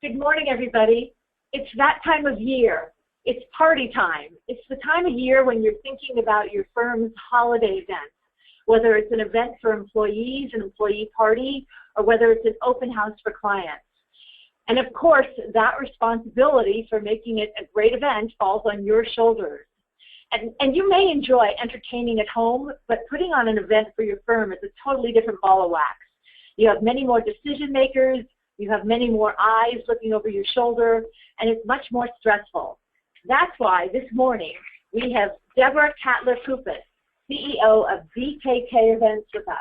Good morning, everybody. It's that time of year. It's party time. It's the time of year when you're thinking about your firm's holiday events, whether it's an event for employees, an employee party, or whether it's an open house for clients. And of course, that responsibility for making it a great event falls on your shoulders. And you may enjoy entertaining at home, but putting on an event for your firm is a totally different ball of wax. You have many more decision makers, you have many more eyes looking over your shoulder, and it's much more stressful. That's why this morning we have Deborah Cattler-Kupis, CEO of BKK Events with us.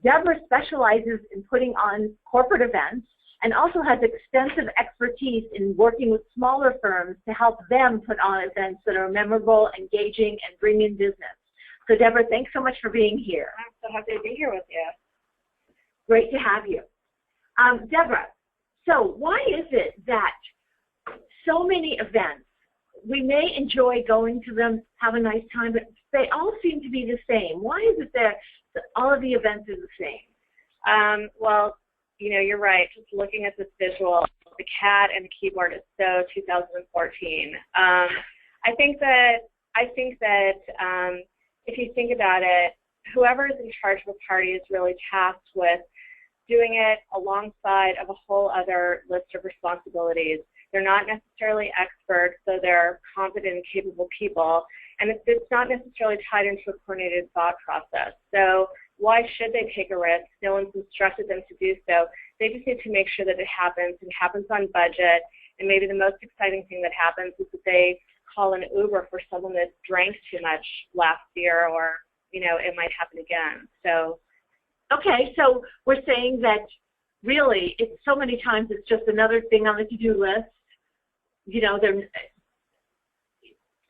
Deborah specializes in putting on corporate events and also has extensive expertise in working with smaller firms to help them put on events that are memorable, engaging, and bring in business. So Deborah, thanks so much for being here. I'm so happy to be here with you. Great to have you. Deborah, so why is it that so many events, we may enjoy going to them, have a nice time, but they all seem to be the same? Why is it that all of the events are the same? Well, you know, you're right. Just looking at this visual, the cat and the keyboard is so 2014. I think that if you think about it, whoever is in charge of a party is really tasked with doing it alongside of a whole other list of responsibilities. They're not necessarily experts, so they're competent and capable people, and it's not necessarily tied into a coordinated thought process. So why should they take a risk? No one's instructed them to do so. They just need to make sure that it happens and happens on budget. And maybe the most exciting thing that happens is that they call an Uber for someone that drank too much last year, or, you know, it might happen again. So, okay, so we're saying that really, so many times it's just another thing on the to-do list. You know,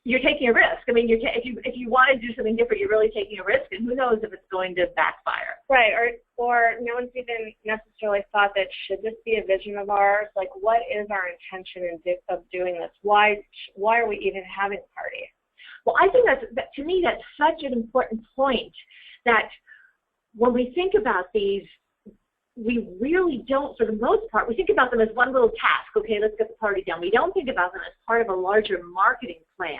you're taking a risk. I mean, if you want to do something different, you're really taking a risk, and who knows if it's going to backfire. Right, or no one's even necessarily thought that, should this be a vision of ours? Like, what is our intention of doing this? Why are we even having a party? Well, I think to me, that's such an important point, that when we think about these, we really don't, for the most part, we think about them as one little task. Okay, let's get the party done. We don't think about them as part of a larger marketing plan.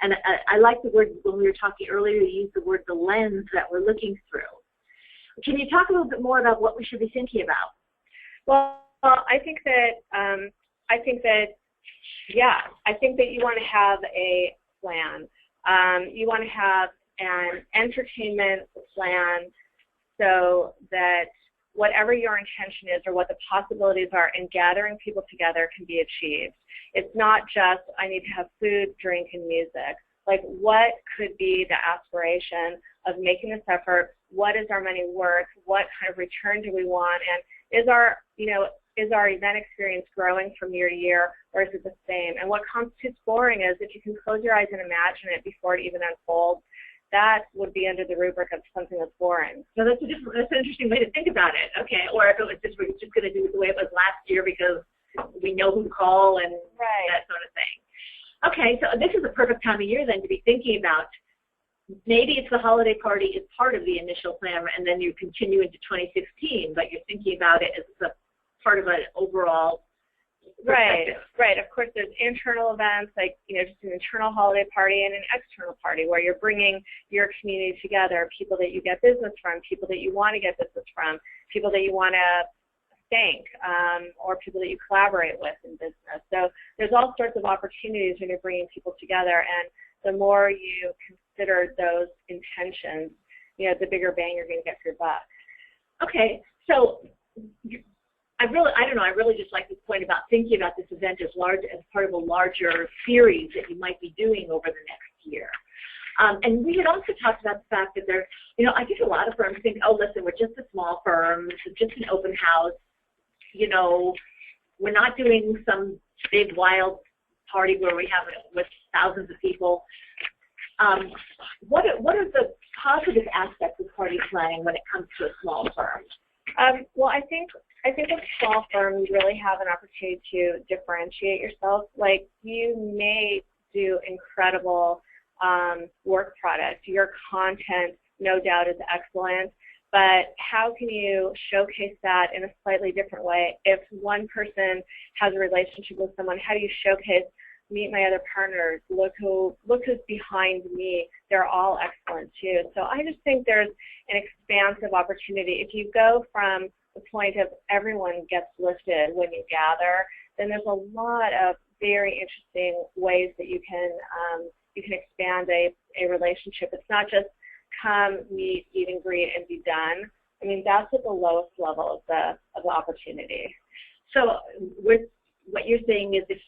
And I like the word, when we were talking earlier, you used the word the lens that we're looking through. Can you talk a little bit more about what we should be thinking about? Well, I think that you want to have a plan. You want to have an entertainment plan so that whatever your intention is or what the possibilities are in gathering people together can be achieved. It's not just, I need to have food, drink, and music. Like, what could be the aspiration of making this effort? What is our money worth? What kind of return do we want? And is our event experience growing from year to year, or is it the same? And what constitutes boring is if you can close your eyes and imagine it before it even unfolds, that would be under the rubric of something that's boring. So that's an interesting way to think about it. Okay, or if it was just, we're just going to do it the way it was last year because we know who to call and that sort of thing. Okay, so this is a perfect time of year then to be thinking about, maybe it's the holiday party is part of the initial plan, and then you continue into 2016, but you're thinking about it as a part of an overall perspective. Right. Of course, there's internal events, like, you know, just an internal holiday party and an external party where you're bringing your community together, people that you get business from, people that you want to get business from, people that you want to thank, or people that you collaborate with in business. So there's all sorts of opportunities when you're bringing people together, and the more you consider those intentions, you know, the bigger bang you're going to get for your buck. Okay, so I really just like this point about thinking about this event as part of a larger series that you might be doing over the next year. And we had also talked about the fact that there, you know, I think a lot of firms think, oh, listen, we're just a small firm, this is just an open house, you know, we're not doing some big wild party where we have it with thousands of people. What are the positive aspects of party planning when it comes to a small firm? Well, I think with small firms, you really have an opportunity to differentiate yourself. Like, you may do incredible work product. Your content, no doubt, is excellent, but how can you showcase that in a slightly different way? If one person has a relationship with someone, how do you showcase, meet my other partners, look who's behind me, they're all excellent too. So I just think there's an expansive opportunity. If you go from the point of everyone gets lifted when you gather, then there's a lot of very interesting ways that you can expand a relationship. It's not just come, meet, eat and greet, and be done. I mean, that's at the lowest level of the opportunity. So with what you're saying is, if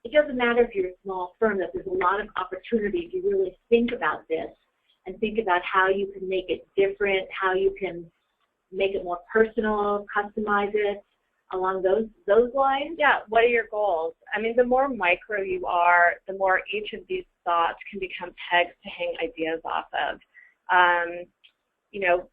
it doesn't matter if you're a small firm, that there's a lot of opportunity if you really think about this and think about how you can make it different, how you can make it more personal, customize it along those lines. Yeah, what are your goals? I mean, the more micro you are, the more each of these thoughts can become pegs to hang ideas off of. You know,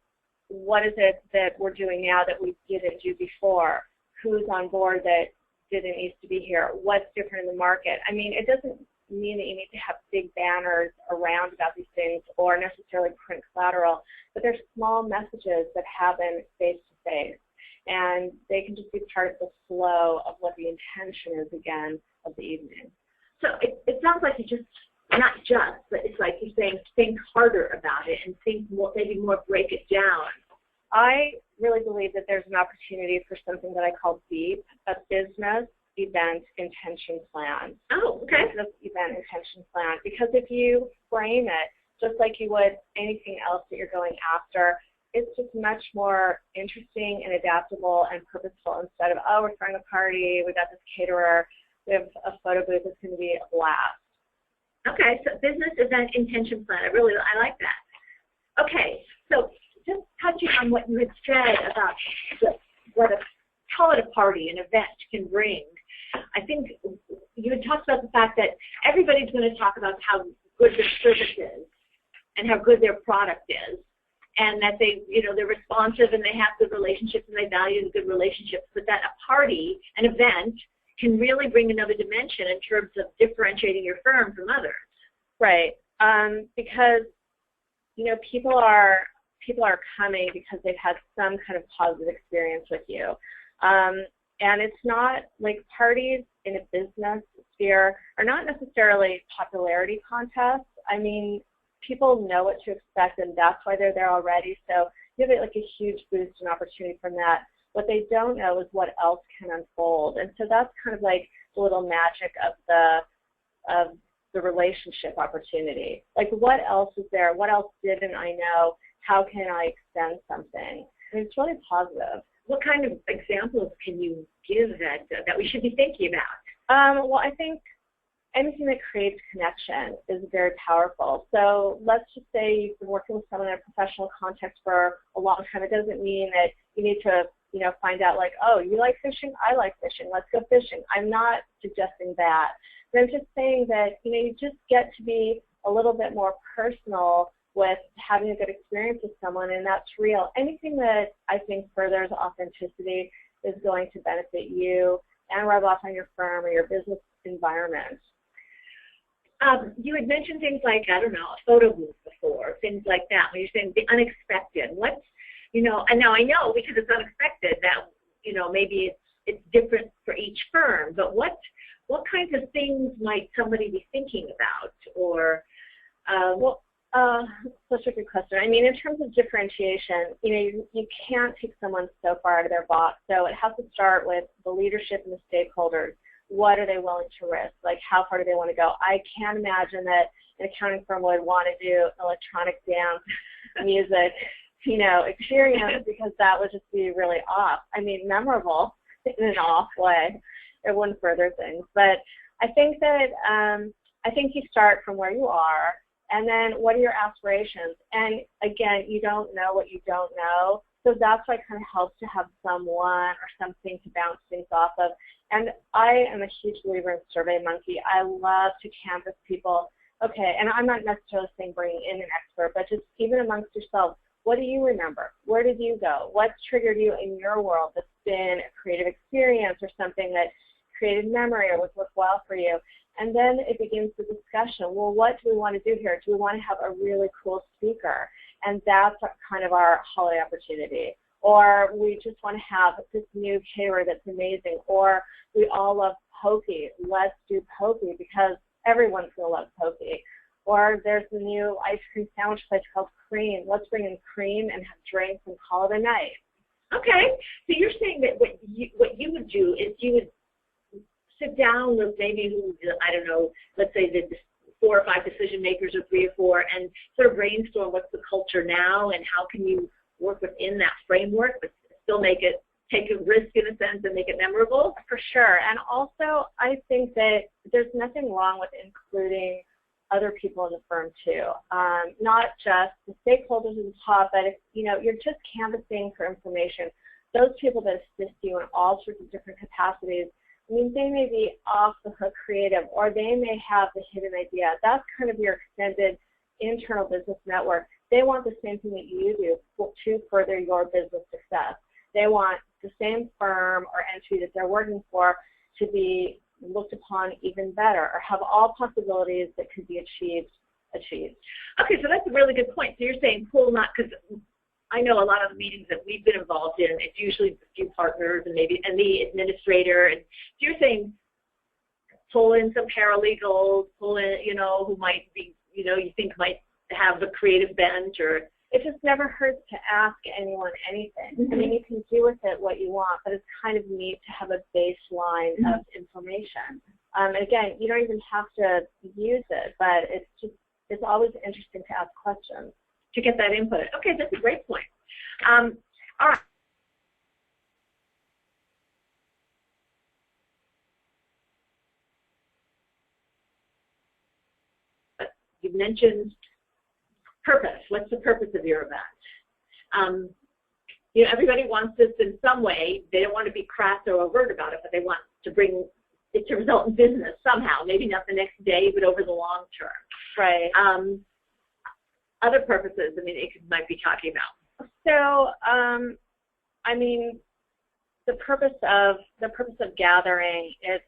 what is it that we're doing now that we didn't do before? Who's on board that didn't used to be here? What's different in the market? I mean, it doesn't mean that you need to have big banners around about these things or necessarily print collateral, but there's small messages that happen face to face, and they can just be part of the flow of what the intention is, again, of the evening. So it sounds like you just, not just, but it's like you're saying think harder about it and think more, maybe more break it down. I really believe that there's an opportunity for something that I call BEEP, a business event intention plan. Oh, okay. Business event intention plan. Because if you frame it just like you would anything else that you're going after, it's just much more interesting and adaptable and purposeful instead of, oh, we're throwing a party, we've got this caterer, we have a photo booth, it's going to be a blast. Okay, so business event intention plan. I like that. Okay, so just touching on what you had said about call it a party, an event can bring. I think you had talked about the fact that everybody's going to talk about how good their service is and how good their product is, and that they're responsive and they have good relationships and they value the good relationships, but that a party, an event, can really bring another dimension in terms of differentiating your firm from others. Right, because people are coming because they've had some kind of positive experience with you. And it's not like parties in a business sphere are not necessarily popularity contests. I mean, people know what to expect, and that's why they're there already. So you have like a huge boost and opportunity from that. What they don't know is what else can unfold. And so that's kind of like the little magic of the relationship opportunity. Like, what else is there? What else didn't I know? How can I extend something? I mean, it's really positive. What kind of examples can you give that we should be thinking about? Well, I think anything that creates connection is very powerful. So let's just say you've been working with someone in a professional context for a long time. It doesn't mean that you need to, find out like, oh, you like fishing? I like fishing. Let's go fishing. I'm not suggesting that. But I'm just saying that, you just get to be a little bit more personal with having a good experience with someone, and that's real. Anything that I think furthers authenticity is going to benefit you and rub off on your firm or your business environment. You had mentioned things like, I don't know, a photo booth before, things like that, when you're saying the unexpected. And now I know because it's unexpected that, maybe it's different for each firm, but what kinds of things might somebody be thinking about? Or, such a good question. I mean, in terms of differentiation, you can't take someone so far out of their box. So it has to start with the leadership and the stakeholders. What are they willing to risk? Like, how far do they want to go? I can't imagine that an accounting firm would want to do electronic dance music, experience, because that would just be really off. I mean, memorable in an off way. It wouldn't further things. But I think that you start from where you are, and then what are your aspirations? And again, you don't know what you don't know. So that's why it kind of helps to have someone or something to bounce things off of. And I am a huge believer in SurveyMonkey. I love to canvas people. Okay, and I'm not necessarily saying bringing in an expert, but just even amongst yourselves, what do you remember? Where did you go? What's triggered you in your world that's been a creative experience or something that created memory or was worthwhile for you? And then it begins the discussion. Well, what do we want to do here? Do we want to have a really cool speaker? and that's kind of our holiday opportunity. Or we just want to have this new caterer that's amazing. Or we all love poke. Let's do poke because everyone's going to love poke. Or there's the new ice cream sandwich place called Cream. Let's bring in cream and have drinks and call it a night. Okay. So you're saying that what you would do is you would sit down with maybe, I don't know, let's say the 4 or 5 decision makers or 3 or 4 and sort of brainstorm what's the culture now and how can you work within that framework but still take a risk in a sense and make it memorable? For sure. And also I think that there's nothing wrong with including other people in the firm too. Not just the stakeholders at the top, but if you're just canvassing for information, those people that assist you in all sorts of different capacities, I mean, they may be off the hook creative, or they may have the hidden idea. That's kind of your extended internal business network. They want the same thing that you do to further your business success. They want the same firm or entity that they're working for to be looked upon even better, or have all possibilities that could be achieved. Okay, so that's a really good point. So you're saying pull not, because I know a lot of the meetings that we've been involved in, it's usually a few partners and the administrator. And so you're saying pull in some paralegals, pull in, who might be, you think might have a creative bent, or it just never hurts to ask anyone anything. Mm-hmm. I mean, you can do with it what you want, but it's kind of neat to have a baseline mm-hmm. of information. And again, you don't even have to use it, but it's always interesting to ask questions. To get that input. Okay, that's a great point. All right. You mentioned purpose. What's the purpose of your event? Everybody wants this in some way. They don't want to be crass or overt about it, but they want to bring it to result in business somehow. Maybe not the next day, but over the long term. Right. Other purposes, I mean, it might be talking about. So, I mean, the purpose of gathering is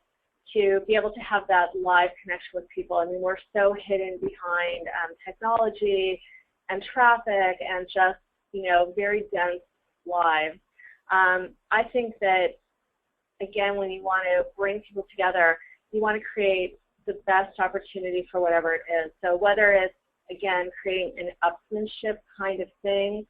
to be able to have that live connection with people. I mean, we're so hidden behind technology and traffic and just, very dense lives. I think that, again, when you want to bring people together, you want to create the best opportunity for whatever it is. So whether it's, again, creating an upsmanship kind of thing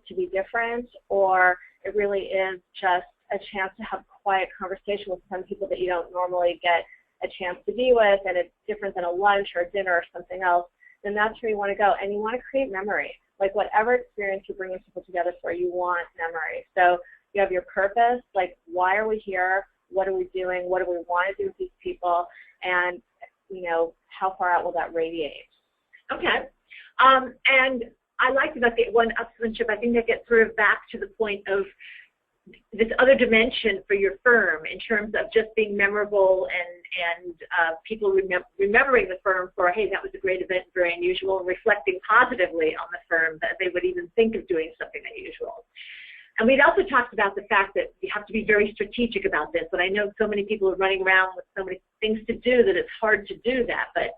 to be different, or it really is just a chance to have quiet conversation with some people that you don't normally get a chance to be with, and it's different than a lunch or a dinner or something else, then that's where you want to go. And you want to create memory. Like whatever experience you're bringing people together for, you want memory. So you have your purpose, like why are we here? What are we doing? What do we want to do with these people? And, how far out will that radiate? Okay. And I liked about the one upsmanship. I think that gets sort of back to the point of this other dimension for your firm in terms of just being memorable and people remembering the firm for, hey, that was a great event, very unusual, and reflecting positively on the firm that they would even think of doing something unusual. And we'd also talked about the fact that you have to be very strategic about this. And I know so many people are running around with so many things to do that it's hard to do that. But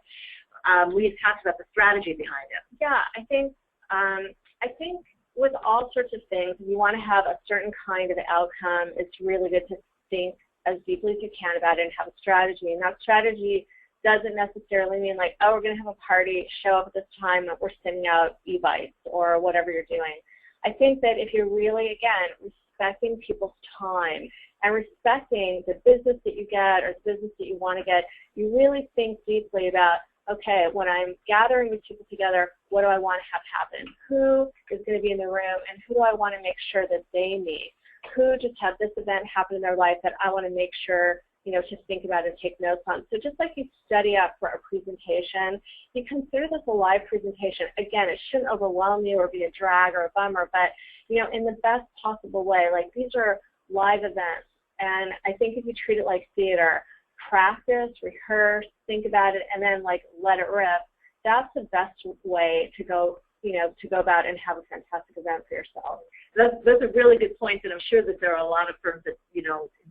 we talked about the strategy behind it. Yeah, I think with all sorts of things, if you want to have a certain kind of outcome, it's really good to think as deeply as you can about it and have a strategy. And that strategy doesn't necessarily mean like, oh, we're going to have a party, show up at this time, that we're sending out e-bites or whatever you're doing. I think that if you're really, again, respecting people's time and respecting the business that you get or the business that you want to get, you really think deeply about, okay, when I'm gathering these people together, what do I want to have happen? Who is going to be in the room, and who do I want to make sure that they meet? Who just had this event happen in their life that I want to make sure, to think about and take notes on? So just like you study up for a presentation, you consider this a live presentation. Again, it shouldn't overwhelm you or be a drag or a bummer, but, in the best possible way. Like, these are live events, and I think if you treat it like theater, practice, rehearse, think about it, and then let it rip. That's the best way to go, to go about and have a fantastic event for yourself. Those are really good points, and I'm sure that there are a lot of firms that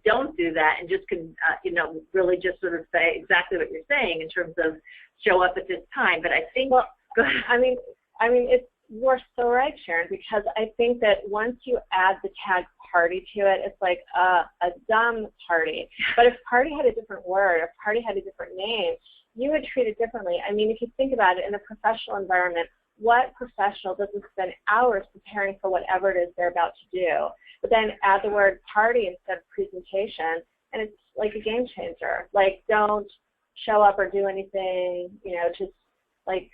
don't do that and just can really just sort of say exactly what you're saying in terms of show up at this time. But I think, I mean, it's You're so right, Sharon, because I think that once you add the tag party to it, it's like a dumb party. But if party had a different word, if party had a different name, you would treat it differently. I mean, if you think about it in a professional environment, what professional doesn't spend hours preparing for whatever it is they're about to do? But then add the word party instead of presentation, and it's like a game changer. Like, don't show up or do anything, just like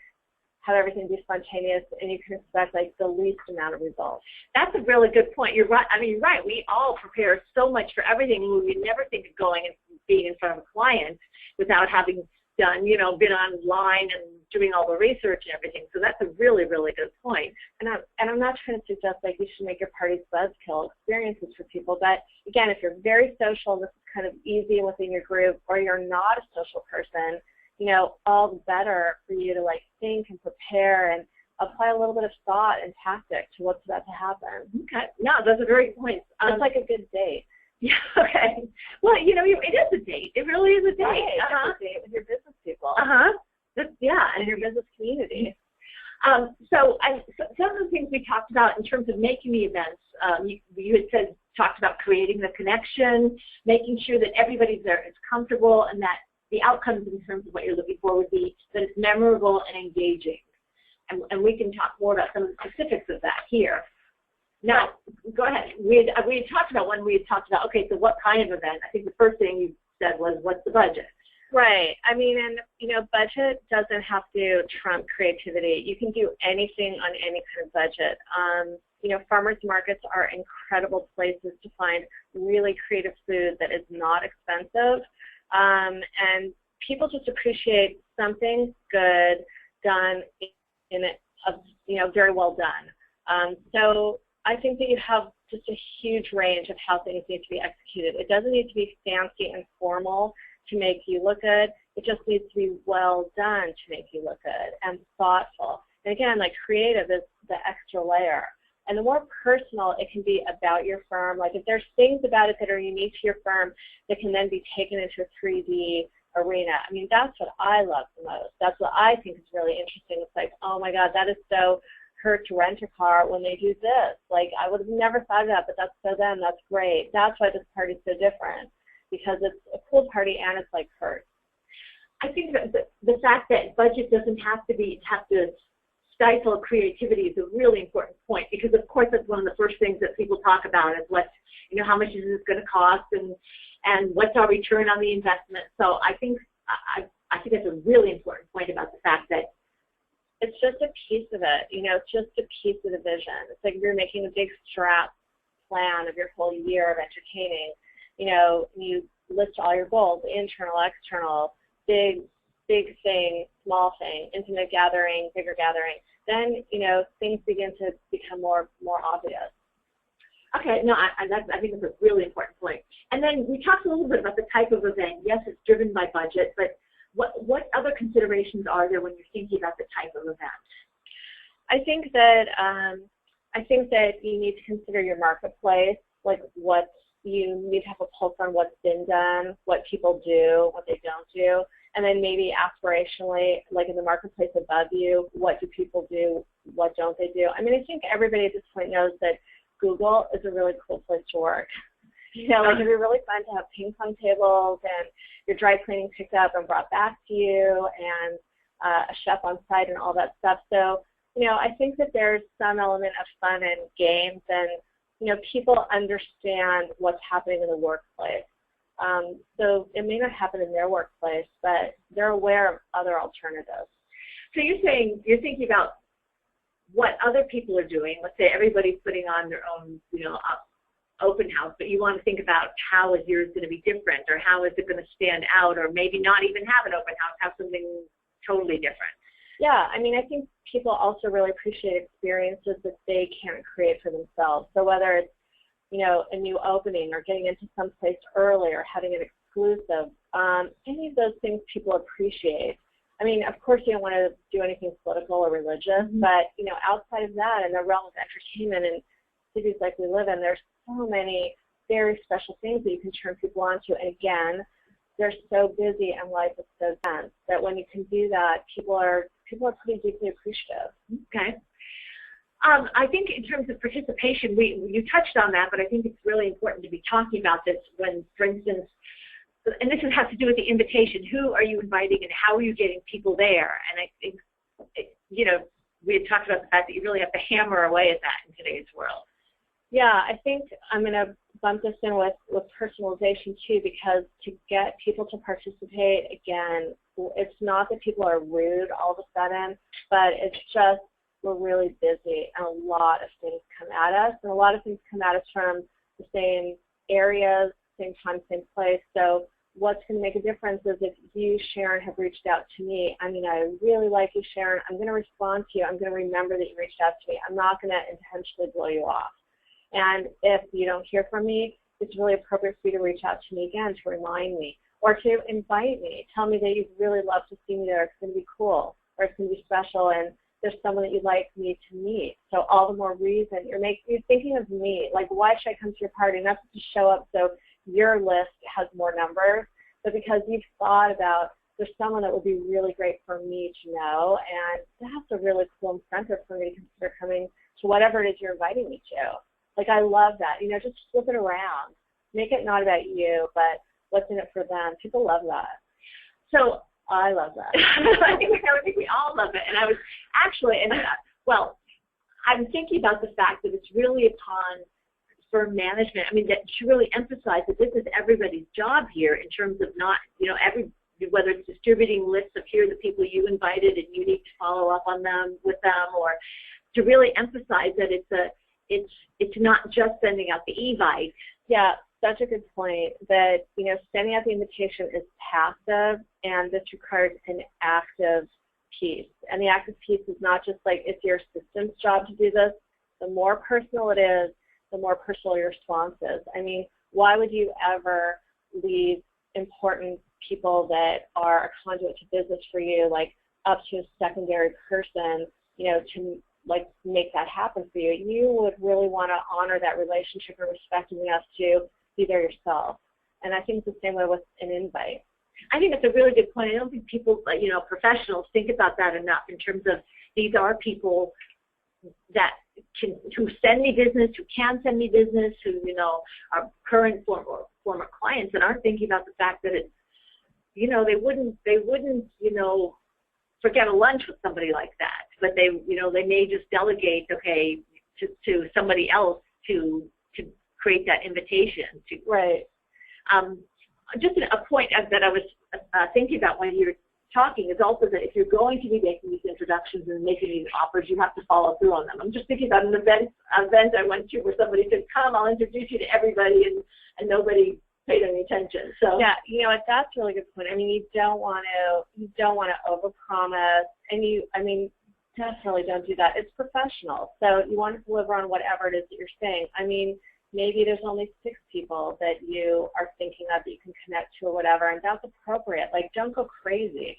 have everything be spontaneous, and you can expect like the least amount of results. That's a really good point. You're right. I mean, you're right. We all prepare so much for everything. We would never think of going and being in front of a client without having done, been online and doing all the research and everything. So that's a really, really good point. And I'm not trying to suggest like you should make your parties buzzkill experiences for people. But again, if you're very social, this is kind of easy within your group, or you're not a social person, all the better for you to like think and prepare and apply a little bit of thought and tactic to what's about to happen. Okay. No, those are very good points. It's like a good date. Yeah, okay. Well, it is a date. It really is a date. Right. It's a date with your business people. And your business community. So some of the things we talked about in terms of making the events, you had talked about creating the connection, making sure that everybody's there is comfortable, and that the outcomes in terms of what you're looking for would be that it's memorable and engaging. And we can talk more about some of the specifics of that here. Now, go ahead. We had talked about okay, so what kind of event? I think the first thing you said was, what's the budget? Right. I mean, and budget doesn't have to trump creativity. You can do anything on any kind of budget. Farmers markets are incredible places to find really creative food that is not expensive. And people just appreciate something good done very well done. So I think that you have just a huge range of how things need to be executed. It doesn't need to be fancy and formal to make you look good. It just needs to be well done to make you look good and thoughtful. And again, like creative is the extra layer. And the more personal it can be about your firm, like if there's things about it that are unique to your firm that can then be taken into a 3D arena. I mean, that's what I love the most. That's what I think is really interesting. It's like, oh my God, that is so her to rent a car when they do this. Like, I would have never thought of that, but that's so them. That's great. That's why this party's so different, because it's a cool party and it's like hers. I think that the fact that budget doesn't have to stifle creativity is a really important point, because of course that's one of the first things that people talk about is how much is this going to cost and what's our return on the investment. So I think that's a really important point about the fact that it's just a piece of it. It's just a piece of the vision. It's like you're making a big strap plan of your whole year of entertaining. You list all your goals, internal, external, big thing, small thing, intimate gathering, bigger gathering. Then, things begin to become more obvious. Okay, no, I think that's a really important point. And then we talked a little bit about the type of event. Yes, it's driven by budget, but what other considerations are there when you're thinking about the type of event? I think that you need to consider your marketplace, like you need to have a pulse on what's been done, what people do, what they don't do, and then maybe aspirationally, like in the marketplace above you, what do people do, what don't they do? I mean, I think everybody at this point knows that Google is a really cool place to work. Like it'd be really fun to have ping pong tables and your dry cleaning picked up and brought back to you, and a chef on site and all that stuff. So, I think that there's some element of fun and games, and people understand what's happening in the workplace. So it may not happen in their workplace, but they're aware of other alternatives. So you're thinking about what other people are doing. Let's say everybody's putting on their own, open house, but you want to think about how is yours going to be different, or how is it going to stand out, or maybe not even have an open house, have something totally different. Yeah, I mean, I think people also really appreciate experiences that they can't create for themselves. So whether it's, a new opening or getting into some place early or having an exclusive, any of those things people appreciate. I mean, of course you don't want to do anything political or religious, but, outside of that, in the realm of entertainment and cities like we live in, there's so many very special things that you can turn people on to. And again, they're so busy and life is so dense that when you can do that, people are pretty deeply appreciative. Okay. I think in terms of participation, you touched on that, but I think it's really important to be talking about this when, for instance, and this has to do with the invitation. Who are you inviting and how are you getting people there? And I think, we had talked about the fact that you really have to hammer away at that in today's world. Yeah, I think I'm going to bump this in with personalization too, because to get people to participate, again, it's not that people are rude all of a sudden, but it's just we're really busy and a lot of things come at us, and a lot of things come at us from the same areas, same time, same place. So what's going to make a difference is if you, Sharon, have reached out to me. I mean, I really like you, Sharon. I'm going to respond to you. I'm going to remember that you reached out to me. I'm not going to intentionally blow you off. And if you don't hear from me, it's really appropriate for you to reach out to me again to remind me or to invite me. Tell me that you'd really love to see me there. It's going to be cool or it's going to be special, and there's someone that you'd like me to meet. So all the more reason you're thinking of me. Like, why should I come to your party? Not just to show up so your list has more numbers, but because you've thought about there's someone that would be really great for me to know, and that's a really cool incentive for me to consider coming to whatever it is you're inviting me to. Like, I love that. Just flip it around. Make it not about you, but what's in it for them. People love that. So I love that. I think we all love it. And I was actually, I'm thinking about the fact that it's really upon firm management. I mean, that to really emphasize that this is everybody's job here in terms of not, whether it's distributing lists of here are the people you invited and you need to follow up on them with them, or to really emphasize that it's not just sending out the e-invite. Yeah, such a good point that, sending out the invitation is passive, and this requires an active piece. And the active piece is not just like it's your assistant's job to do this. The more personal it is, the more personal your response is. I mean, why would you ever leave important people that are a conduit to business for you, like up to a secondary person, to like make that happen for you? You would really want to honor that relationship and respect enough to be there yourself. And I think it's the same way with an invite. I think that's a really good point. I don't think people, professionals think about that enough in terms of these are people that who send me business, who can send me business, who, are current former clients and aren't thinking about the fact that it's, they wouldn't, forget a lunch with somebody like that, but they may just delegate, to somebody else to create that invitation to. Right. Just a point that I was thinking about when you're talking is also that if you're going to be making these introductions and making these offers, you have to follow through on them. I'm just thinking about an event I went to where somebody said, "Come, I'll introduce you to everybody," and nobody paid any attention. So yeah, that's a really good point. I mean, you don't want to overpromise, and definitely don't do that. It's professional, so you want to deliver on whatever it is that you're saying. I mean, maybe there's only 6 people that you are thinking of that you can connect to or whatever, and that's appropriate. Like, don't go crazy.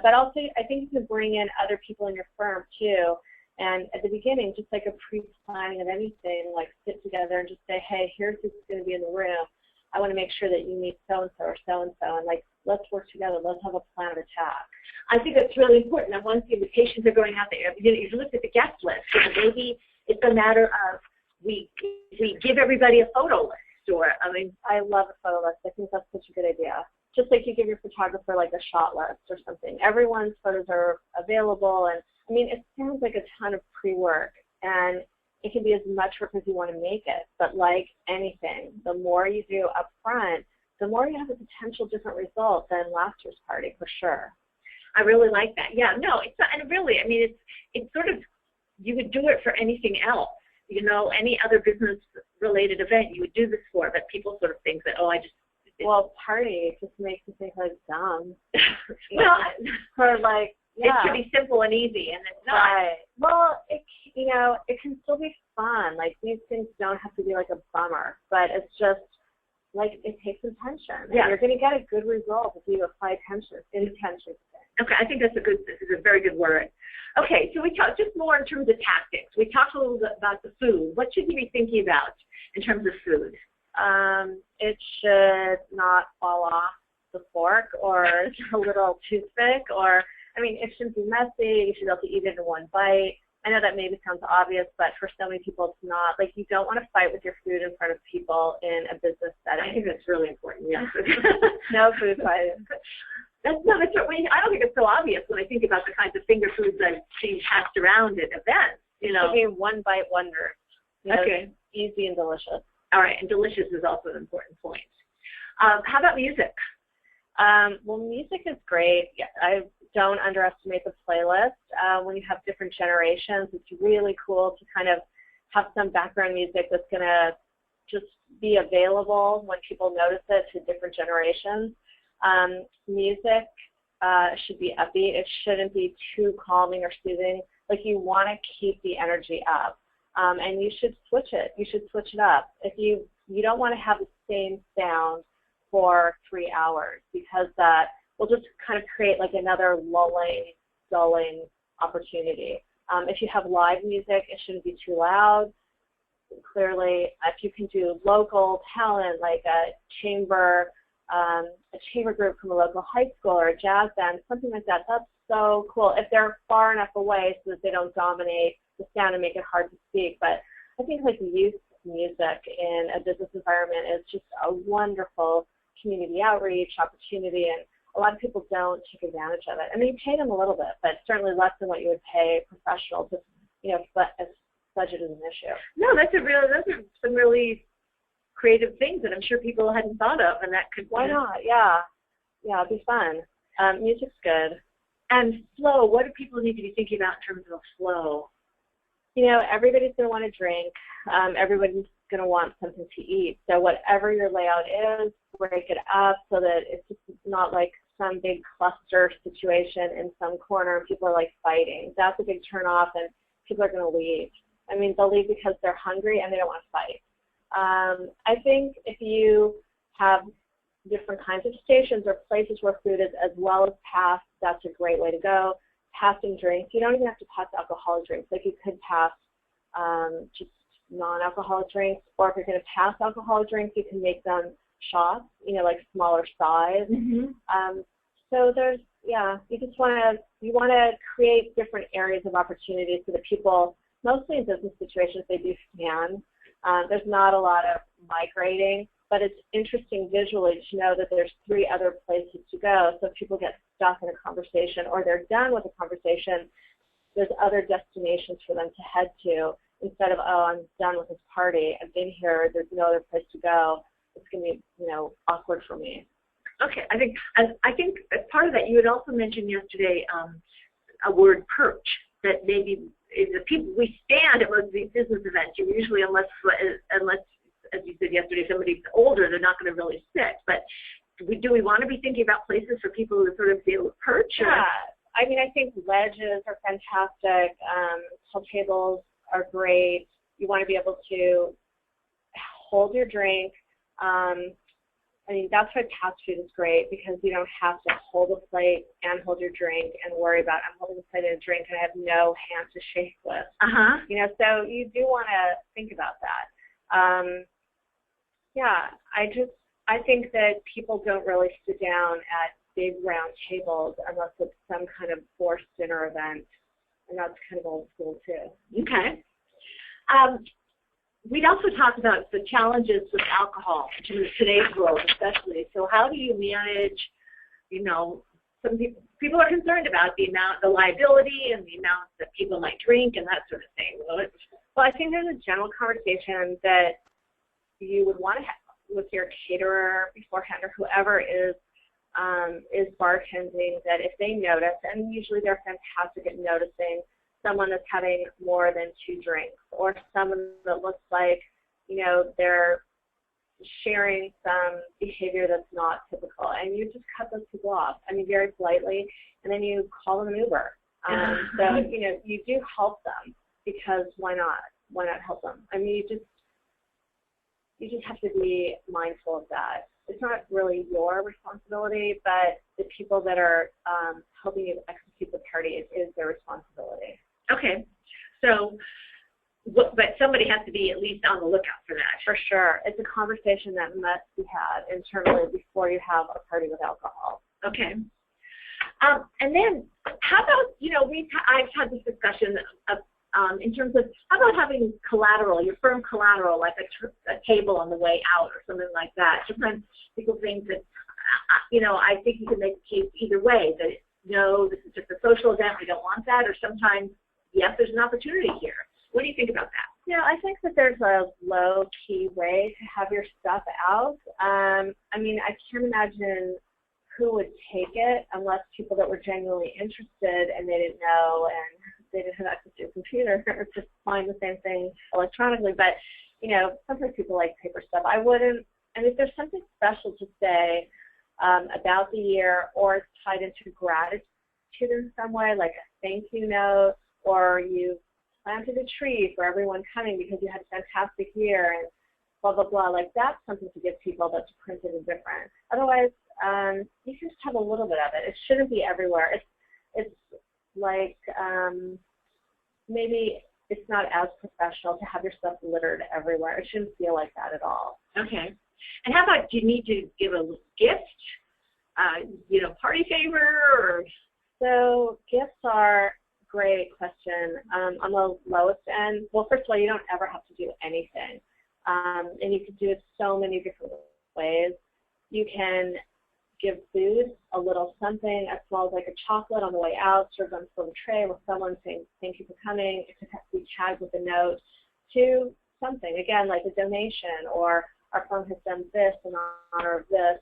But also, I think you can bring in other people in your firm too. And at the beginning, just like a pre-planning of anything, like sit together and just say, hey, here's who's going to be in the room. I want to make sure that you meet so-and-so or so-and-so, and like, let's work together. Let's have a plan of attack. I think that's really important. And once the invitations are going out there, you look at the guest list. Maybe it's a matter of we give everybody a photo list, or I love a photo list. I think that's such a good idea. Just like you give your photographer like a shot list or something. Everyone's photos are available, and it sounds like a ton of pre-work, and it can be as much work as you want to make it. But like anything, the more you do up front, the more you have a potential different result than last year's party, for sure. I really like that. Yeah, no, it's not, and really, it's sort of, you would do it for anything else. Any other business-related event you would do this for, but people sort of think that, well, party just makes you think like dumb. Well, or like, yeah. It should be simple and easy, and it's not. Right. Well, it can still be fun. Like, these things don't have to be like a bummer, but it's just like it takes intention. Yeah. And you're going to get a good result if you apply intention. Okay, I think this is a very good word. Okay, so we talked just more in terms of tactics. We talked a little bit about the food. What should you be thinking about in terms of food? It should not fall off the fork or a little toothpick, or, it shouldn't be messy. You should be able to eat it in one bite. I know that maybe sounds obvious, but for so many people it's not. Like, you don't want to fight with your food in front of people in a business setting. I think that's really important, yes. No food fighting. I don't think it's so obvious when I think about the kinds of finger foods I've seen passed around at events. You know, I mean, one bite wonder. You know, okay. Easy and delicious. All right, and delicious is also an important point. How about music? Well, music is great. Yeah, I don't underestimate the playlist. When you have different generations, it's really cool to kind of have some background music that's going to just be available when people notice it to different generations. Music should be upbeat. It shouldn't be too calming or soothing. Like, you want to keep the energy up, and you should switch it. You should switch it up. If you don't want to have the same sound for 3 hours, because that will just kind of create like another lulling, dulling opportunity. If you have live music, it shouldn't be too loud. Clearly, if you can do local talent, like a chamber group from a local high school or a jazz band, something like that, that's so cool. If they're far enough away so that they don't dominate the sound and make it hard to speak. But I think like youth music in a business environment is just a wonderful community outreach opportunity, and a lot of people don't take advantage of it. I mean, you pay them a little bit, but certainly less than what you would pay professionals if, you know, if budget is an issue. No, those are some really creative things that I'm sure people hadn't thought of, and that could. Why not? Yeah, it'd be fun. Music's good. And flow. What do people need to be thinking about in terms of flow? You know, everybody's going to want to drink. Everybody's going to want something to eat. So whatever your layout is, break it up so that it's just not like some big cluster situation in some corner and people are like fighting. That's a big turnoff, and people are going to leave. I mean, they'll leave because they're hungry and they don't want to fight. I think if you have different kinds of stations or places where food is as well as pass, that's a great way to go. Passing drinks, you don't even have to pass alcoholic drinks. Like, you could pass just non-alcoholic drinks, or if you're going to pass alcoholic drinks, you can make them shots, you know, like smaller size. Mm-hmm. So there's, you want to create different areas of opportunity so that people, mostly in business situations, they do scan. There's not a lot of migrating, but it's interesting visually to know that there's 3 other places to go. So if people get stuck in a conversation or they're done with a conversation, there's other destinations for them to head to instead of, oh, I'm done with this party. I've been here. There's no other place to go. It's going to be, you know, awkward for me. Okay. I think as part of that, you had also mentioned yesterday a word perch, that maybe the people we stand at most of these business events, you usually, unless as you said yesterday, somebody's older, they're not going to really sit. But do we want to be thinking about places for people to sort of be able to perch? Yeah. I mean, I think ledges are fantastic. Tall tables are great. You want to be able to hold your drink. I mean, that's why fast food is great, because you don't have to hold a plate and hold your drink and worry about, I'm holding a plate and a drink and I have no hand to shake with. Uh-huh. You know, so you do want to think about that. I think that people don't really sit down at big round tables unless it's some kind of forced dinner event, and that's kind of old school too. Okay. We'd also talked about the challenges with alcohol in today's world, especially. So how do you manage, you know, some people are concerned about the liability and the amount that people might drink and that sort of thing. Well, I think there's a general conversation that you would want to have with your caterer beforehand, or whoever is bartending, that if they notice, and usually they're fantastic at noticing someone that's having more than 2 drinks, or someone that looks like, you know, they're sharing some behavior that's not typical, and you just cut those people off, I mean, very politely, and then you call them an Uber. So, you know, you do help them, because why not? Why not help them? I mean, you just have to be mindful of that. It's not really your responsibility, but the people that are helping you execute the party, it is their responsibility. Okay. So, but somebody has to be at least on the lookout for that. For sure. It's a conversation that must be had internally before you have a party with alcohol. Okay. And then how about, you know, I've had this discussion in terms of, how about having collateral, your firm collateral, like a table on the way out or something like that? Sometimes people think that, I think you can make a case either way, that no, this is just a social event, we don't want that, or sometimes, yes, there's an opportunity here. What do you think about that? I think that there's a low-key way to have your stuff out. I can't imagine who would take it unless people that were genuinely interested and they didn't know and they didn't have access to a computer or just find the same thing electronically. But, sometimes people like paper stuff. I wouldn't, if there's something special to say about the year, or it's tied into gratitude in some way, like a thank you note, or you planted a tree for everyone coming because you had a fantastic year and blah, blah, blah, like that's something to give people that's printed and different. Otherwise, you can just have a little bit of it. It shouldn't be everywhere. It's like maybe it's not as professional to have your stuff littered everywhere. It shouldn't feel like that at all. Okay. And how about, do you need to give a gift, party favor, or? So gifts are great question. On the lowest end, well, first of all, you don't ever have to do anything. And you can do it so many different ways. You can give food, a little something as small as like a chocolate on the way out, served on a silver tray with someone saying, thank you for coming. It could have to be tagged with a note, to something, again, like a donation, or our firm has done this in honor of this,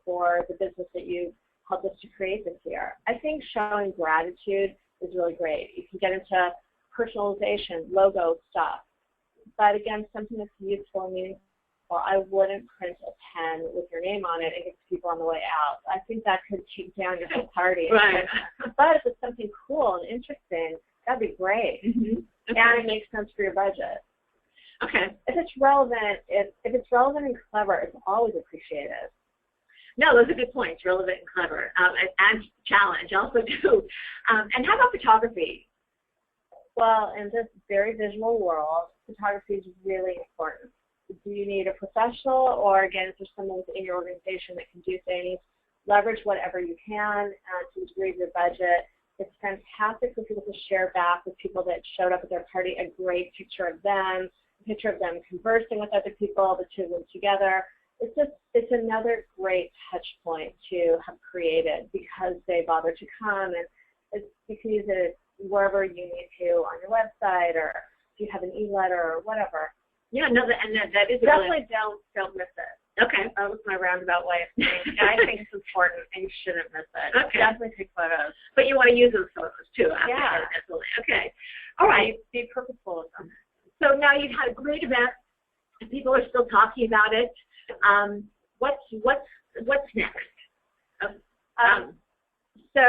for the business that you helped us to create this year. I think showing gratitude is really great. You can get into personalization, logo stuff. But again, something that's useful and meaningful. I wouldn't print a pen with your name on it and give it to people on the way out. I think that could take down your whole party. Right. But if it's something cool and interesting, that'd be great. Mm-hmm. Okay. And it makes sense for your budget. Okay. If it's relevant, if it's relevant and clever, it's always appreciated. No, those are good points, relevant and clever, and challenge also too. And how about photography? Well, in this very visual world, photography is really important. Do you need a professional, or again, if there's someone within your organization that can do things, leverage whatever you can to the degree of your budget. It's fantastic for people to share back with people that showed up at their party a great picture of them, a picture of them conversing with other people, the two of them together. It's another great touch point to have created because they bothered to come, and you can use it wherever you need to on your website, or if you have an e-letter or whatever. Yeah, no, that is definitely don't miss it. Okay. That was my roundabout way of saying it. I think it's important and you shouldn't miss it. Okay. Definitely take photos. But you want to use those photos too. Yeah. Absolutely. Okay. All right. Be purposeful with them. So now you've had a great event, and people are still talking about it. What's next? So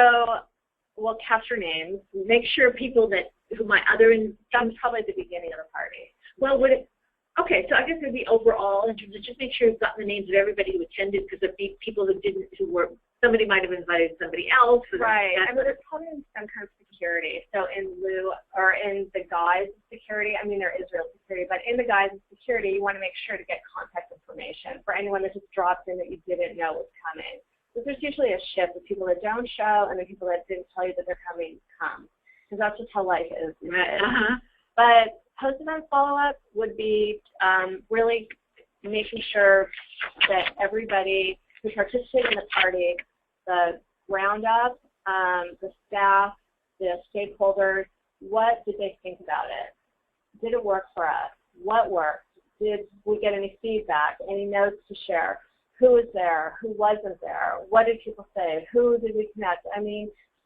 we'll capture names. Make sure people who might That's probably the beginning of the party. Well, okay, so I guess it would be overall in terms of just make sure you've gotten the names of everybody who attended, because there'd be people somebody might have invited somebody else. Right. There's probably some kind of security. So in the guise of security, there is real security, but in the guise of security, you want to make sure to get contact information for anyone that just dropped in that you didn't know was coming. So there's usually a shift of people that don't show and the people that didn't tell you that they're coming come, because that's just how life is. Right. Uh-huh. But post-event follow-up would be really making sure that everybody who participated in the party, the ground up, the staff, the stakeholders, what did they think about it? Did it work for us? What worked? Did we get any feedback, any notes to share? Who was there? Who wasn't there? What did people say? Who did we connect?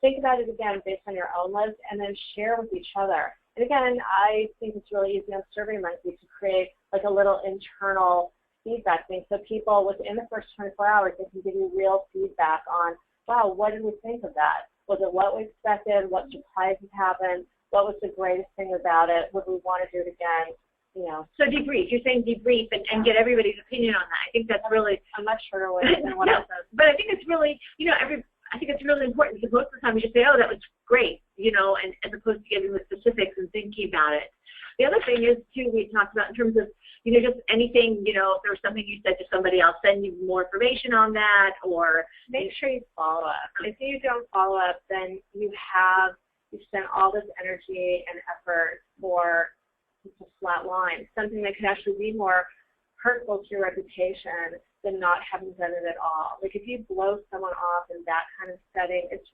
Think about it again based on your own list, and then share with each other. And again, I think it's really easy on SurveyMonkey to create like a little internal feedback thing, so people within the first 24 hours, they can give you real feedback on, wow, what did we think of that? Was it what we expected? What surprises happened? What was the greatest thing about it? Would we want to do it again? So debrief. You're saying debrief and get everybody's opinion on that. I think that's really a much shorter way than what else is. But I think it's really, I think it's really important, because most of the time you just say, oh, that was great, and as opposed to getting the specifics and thinking about it. The other thing is, too, we talked about in terms of, just anything, if there was something you said to somebody else, send you more information on that, or make sure you follow up. If you don't follow up, then you have you spent all this energy and effort for just a flat line, something that could actually be more hurtful to your reputation than not having done it at all. Like if you blow someone off in that kind of setting, it's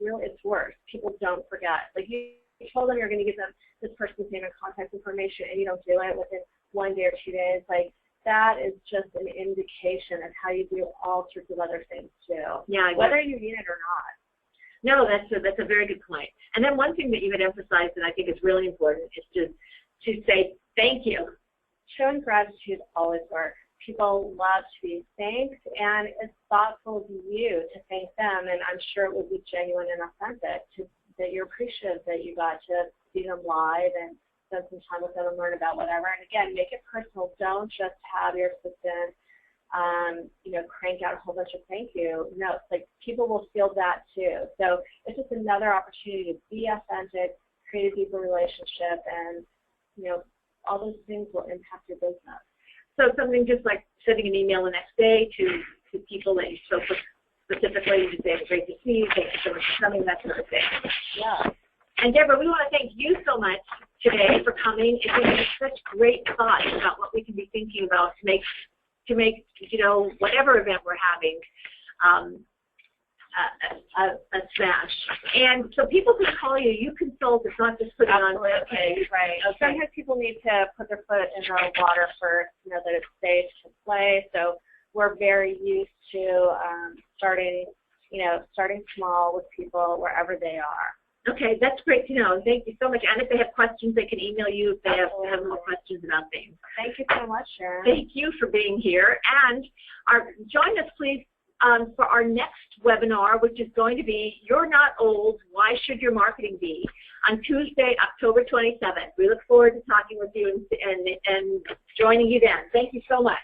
worse. People don't forget. Like you told them you're going to give them this person's name and contact information, and you don't do it within 1 day or 2 days. Like that is just an indication of how you do all sorts of other things too. Yeah, whether you mean it or not. No, that's a very good point. And then one thing that you had emphasized that I think is really important is to say thank you. Showing gratitude always works. People love to be thanked, and it's thoughtful of you to thank them, and I'm sure it would be genuine and authentic that you're appreciative that you got to see them live and spend some time with them and learn about whatever. And again, make it personal. Don't just have your assistant crank out a whole bunch of thank you notes. Like people will feel that too. So it's just another opportunity to be authentic, create a deeper relationship, and all those things will impact your business. So something just like sending an email the next day to people that you spoke with specifically, you just say, great to see you, thank you so much for coming, that sort of thing. Yeah. And Deborah, we want to thank you so much today for coming and giving us such great thoughts about what we can be thinking about to make whatever event we're having a smash. And so people can call you. You consult. It's not just putting on. Okay, right. Okay. Sometimes people need to put their foot in the water first, that it's safe to play. So we're very used to starting small with people wherever they are. Okay, that's great to know. Thank you so much. And if they have questions, they can email you if they have more questions about things. Thank you so much, Sharon. Thank you for being here. And join us, please, for our next webinar, which is going to be You're Not Old, Why Should Your Marketing Be? On Tuesday, October 27th. We look forward to talking with you and joining you then. Thank you so much.